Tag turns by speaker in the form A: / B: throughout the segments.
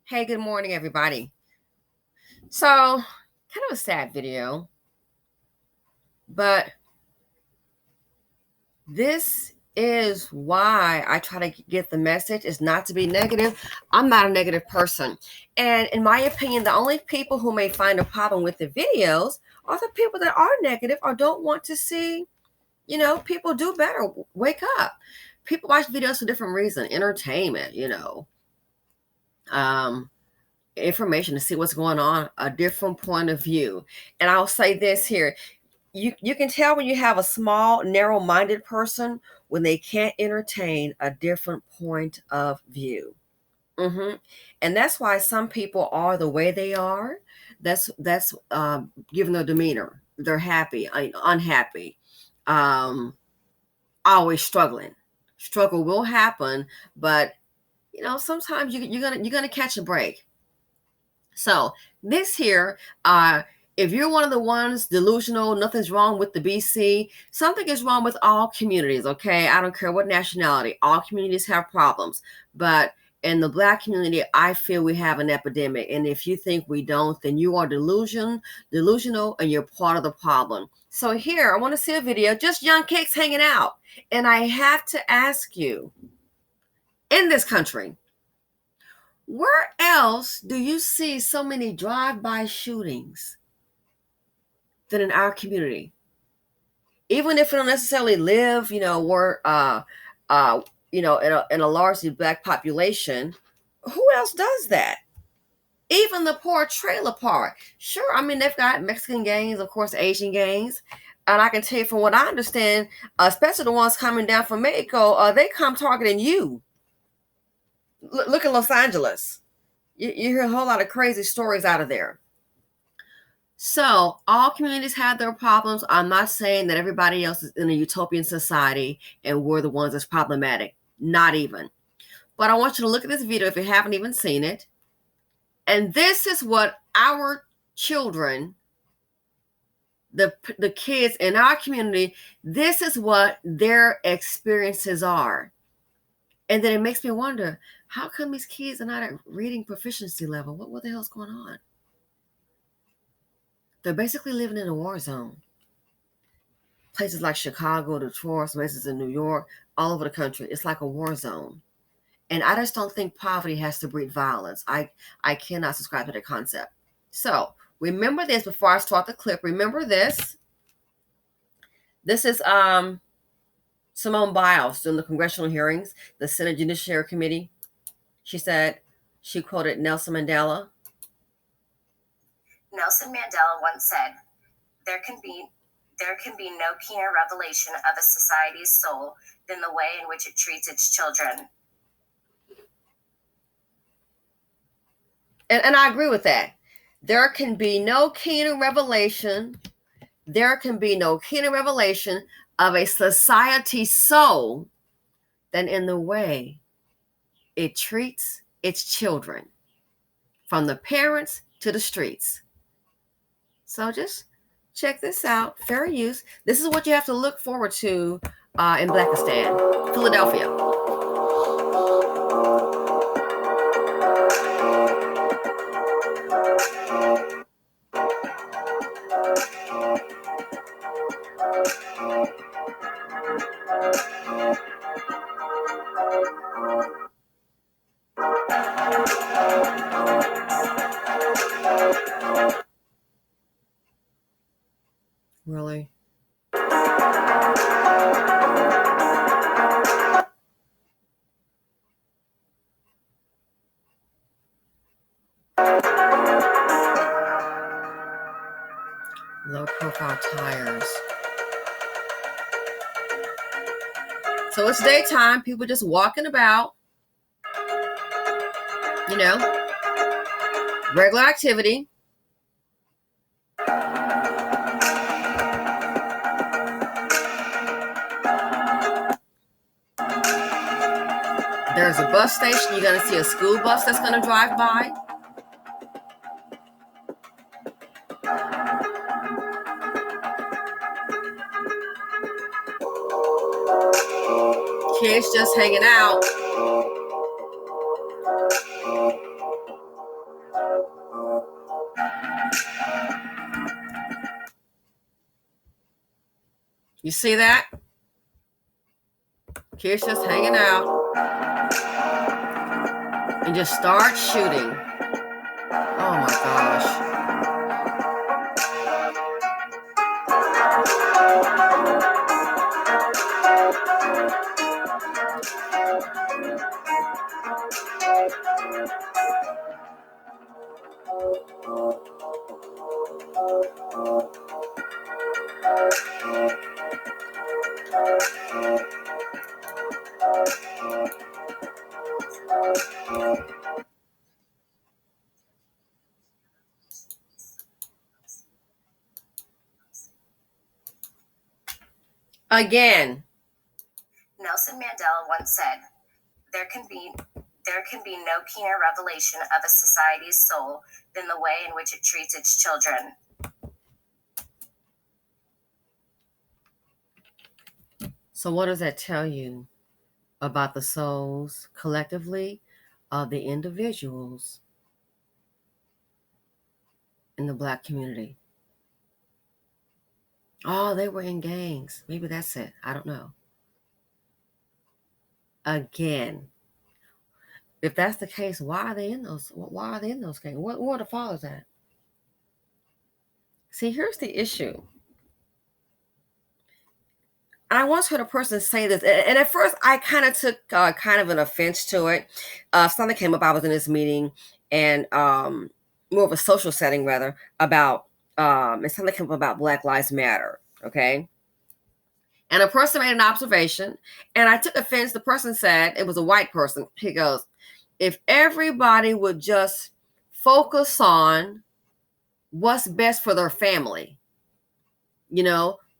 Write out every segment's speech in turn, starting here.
A: Hey, good morning, everybody. So, kind of a sad video, but this is why I try to get the message is not to be negative. I'm not a negative person. And in my opinion, the only people who may find a problem with the videos are the people that are negative or don't want to see, people do better. Wake up. People watch videos for different reasons, entertainment, um, information to see what's going on, a different point of view. And I'll say this here. You can tell when you have a small, narrow-minded person when they can't entertain a different point of view. And that's why some people are the way they are. That's given their demeanor. They're happy, unhappy, always struggling. Struggle will happen, but sometimes you're gonna catch a break. So this here, if you're one of the ones delusional, nothing's wrong with the BC, something is wrong with all communities, okay? I don't care what nationality, all communities have problems. But in the Black community, I feel we have an epidemic. And if you think we don't, then you are delusional, and you're part of the problem. So here, I want to see a video, just young kids hanging out. And I have to ask you, in this country, where else do you see so many drive-by shootings than in our community? Even if you don't necessarily live, where, in a largely Black population, who else does that? Even the poor trailer park. Sure, I mean, they've got Mexican gangs, of course, Asian gangs. And I can tell you from what I understand, especially the ones coming down from Mexico, they come targeting you. Look at Los Angeles. You hear a whole lot of crazy stories out of there. So all communities have their problems. I'm not saying that everybody else is in a utopian society and we're the ones that's problematic. Not even. But I want you to look at this video if you haven't even seen it. And this is what our children, the kids in our community, this is what their experiences are. And then it makes me wonder, how come these kids are not at reading proficiency level? What the hell's going on? They're basically living in a war zone. Places like Chicago, Detroit, places in New York, all over the country, it's like a war zone. And I just don't think poverty has to breed violence. I cannot subscribe to the concept. So remember this before I start the clip. Remember this. This is Simone Biles during the congressional hearings, the Senate Judiciary Committee. She quoted Nelson Mandela.
B: Nelson Mandela once said, there can be no keener revelation of a society's soul than the way in which it treats its children.
A: And I agree with that. There can be no keener revelation. There can be no keener revelation of a society's soul than in the way it treats its children, from the parents to the streets. So just check this out. Fair use. This is what you have to look forward to in Blackistan, Philadelphia. Really? Low profile tires. So it's daytime, people just walking about, regular activity. There's a bus station. You're going to see a school bus that's going to drive by. Kids just hanging out. You see that? Kids just hanging out and just start shooting. Oh my gosh. Again,
B: Nelson Mandela once said, there can be no keener revelation of a society's soul than the way in which it treats its children.
A: So what does that tell you about the souls collectively of the individuals in the Black community? Oh, they were in gangs. Maybe that's it. I don't know. Again, if that's the case, why are they in those? Why are they in those gangs? What are the fathers at? See, here's the issue. I once heard a person say this, and at first I kind of took kind of an offense to it. Something came up. I was in this meeting, and more of a social setting rather, about and something came up about Black Lives Matter. Okay. And a person made an observation, and I took offense. The person said, it was a white person. He goes, if everybody would just focus on what's best for their family,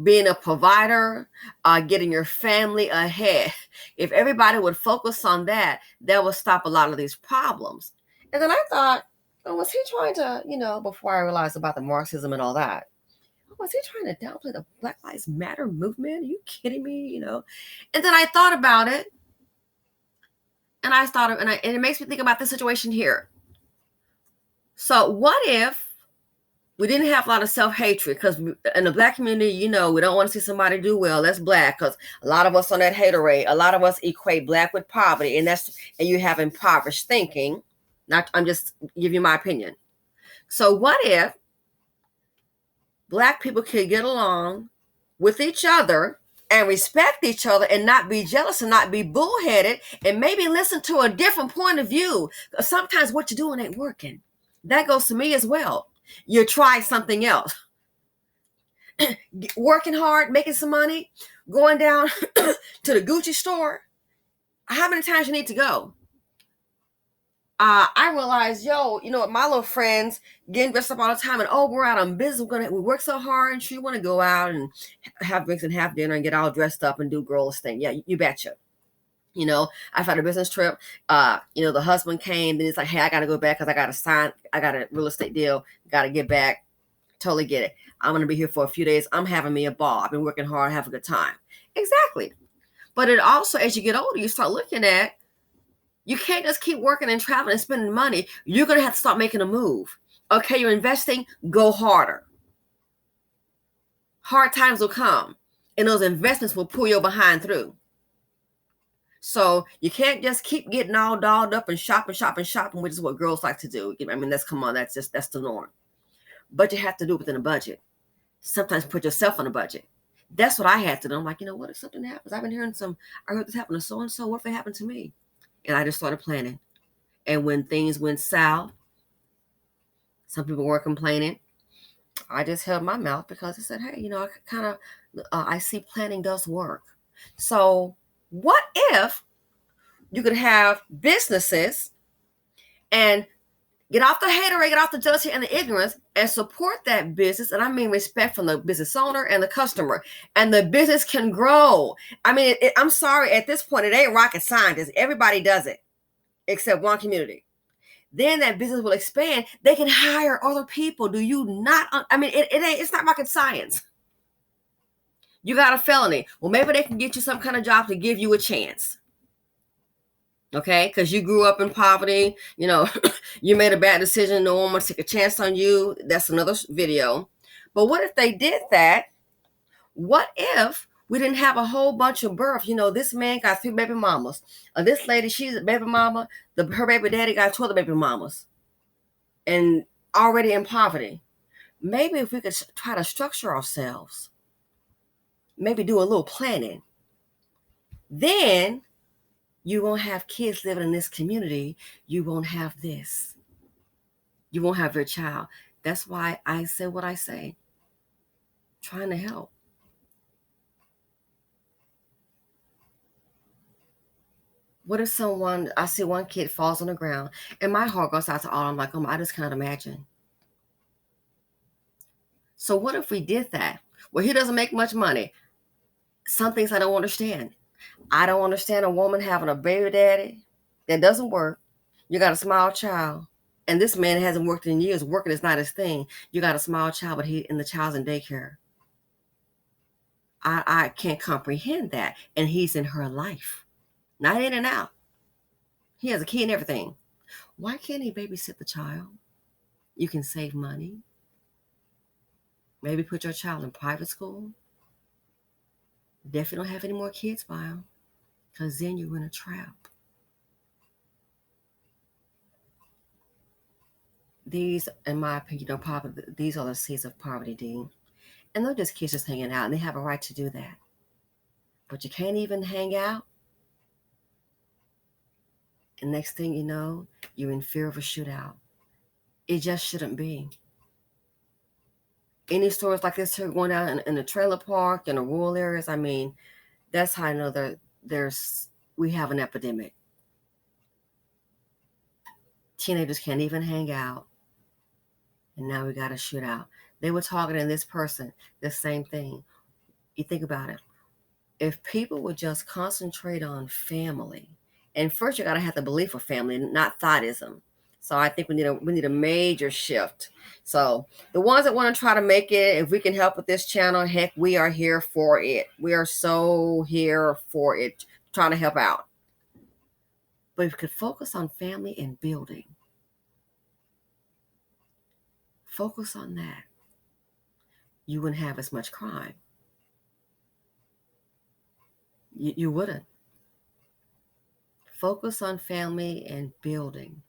A: being a provider, getting your family ahead. If everybody would focus on that, that would stop a lot of these problems. And then I thought, oh, was he trying to, before I realized about the Marxism and all that, was he trying to downplay the Black Lives Matter movement? Are you kidding me? And then I thought about it, and and it makes me think about the situation here. So what if we didn't have a lot of self-hatred? Because in the Black community, we don't want to see somebody do well. That's Black, because a lot of us on that haterade, a lot of us equate Black with poverty, and you have impoverished thinking. I'm just giving you my opinion. So what if Black people could get along with each other and respect each other and not be jealous and not be bullheaded and maybe listen to a different point of view? Sometimes what you're doing ain't working. That goes to me as well. You try something else. Working hard, making some money, going down to the Gucci store. How many times you need to go? I realized, my little friends getting dressed up all the time, and we're out on business. We work so hard, and you want to go out and have drinks and have dinner and get all dressed up and do girls thing. Yeah, you betcha. I've had a business trip. The husband came, and it's like, hey, I got to go back because I got a real estate deal. Got to get back. Totally get it. I'm going to be here for a few days. I'm having me a ball. I've been working hard, have a good time. Exactly. But it also, as you get older, you start looking at, you can't just keep working and traveling and spending money. You're going to have to start making a move. Okay, you're investing, go harder. Hard times will come, and those investments will pull your behind through. So you can't just keep getting all dolled up and shopping, which is what girls like to do. I mean, that's the norm. But you have to do it within a budget. Sometimes put yourself on a budget. That's what I had to do. I'm like, what if something happens? I've been hearing I heard this happen to so-and-so. What if it happened to me? And I just started planning. And when things went south, some people were complaining. I just held my mouth because I said, hey, I see planning does work. So what if you could have businesses and get off the haterade, get off the jealousy and the ignorance, and support that business? And I mean respect from the business owner and the customer. And the business can grow. I mean, I'm sorry, at this point, it ain't rocket science. Everybody does it, except one community. Then that business will expand. They can hire other people. Do you not? I mean, it's not rocket science. You got a felony. Well, maybe they can get you some kind of job to give you a chance. Okay, because you grew up in poverty, you made a bad decision, no one wants to take a chance on you. That's another video. But what if they did that? What if We didn't have a whole bunch of birth. This man got 3 baby mamas. This lady, she's a baby mama. Her baby daddy got 2 other baby mamas, and already in poverty. Maybe if we could try to structure ourselves, maybe do a little planning, then you won't have kids living in this community. You won't have this. You won't have your child. That's why I say what I say. Trying to help. What if I see one kid falls on the ground and my heart goes out to all. I'm like, I just can't imagine. So what if we did that? Well, he doesn't make much money. Some things I don't understand. I don't understand a woman having a baby daddy that doesn't work. You got a small child, and this man hasn't worked in years. Working is not his thing. You got a small child, but the child's in daycare. I can't comprehend that. And he's in her life, not in and out. He has a key and everything. Why can't he babysit the child? You can save money. Maybe put your child in private school. Definitely don't have any more kids by him, because then you're in a trap. These, in my opinion, these are the seeds of poverty, Dean. And they're just kids just hanging out, and they have a right to do that. But you can't even hang out. And next thing you know, you're in fear of a shootout. It just shouldn't be. Any stories like this here going down in the trailer park, in the rural areas, that's how I know that we have an epidemic. Teenagers can't even hang out. And now we got a shootout. They were targeting this person, the same thing. You think about it. If people would just concentrate on family, and first you got to have the belief for family, not thoughtism. So I think we need a major shift. So the ones that want to try to make it, if we can help with this channel, heck, we are here for it. We are so here for it, trying to help out. But if we could focus on family and building, focus on that, you wouldn't have as much crime. You wouldn't. Focus on family and building.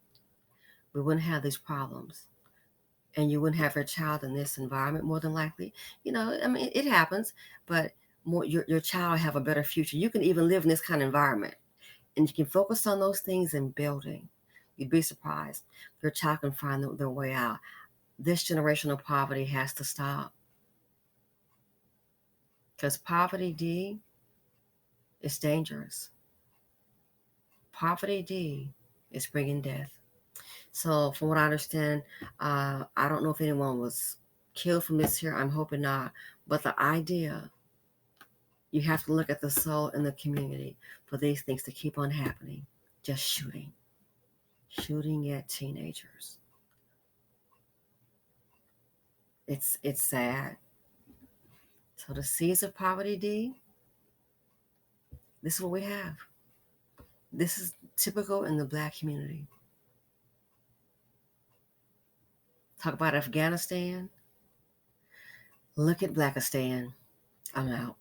A: We wouldn't have these problems. And you wouldn't have your child in this environment, more than likely. It happens, but your child will have a better future. You can even live in this kind of environment. And you can focus on those things in building. You'd be surprised. Your child can find their way out. This generational poverty has to stop. Because poverty, D, is dangerous. Poverty, D, is bringing death. So from what I understand, I don't know if anyone was killed from this here. I'm hoping not. But the idea, you have to look at the soul in the community for these things to keep on happening. Just shooting at teenagers. It's sad. So the seeds of poverty, D, this is what we have. This is typical in the Black community. Talk about Afghanistan. Look at Blackistan. I'm out.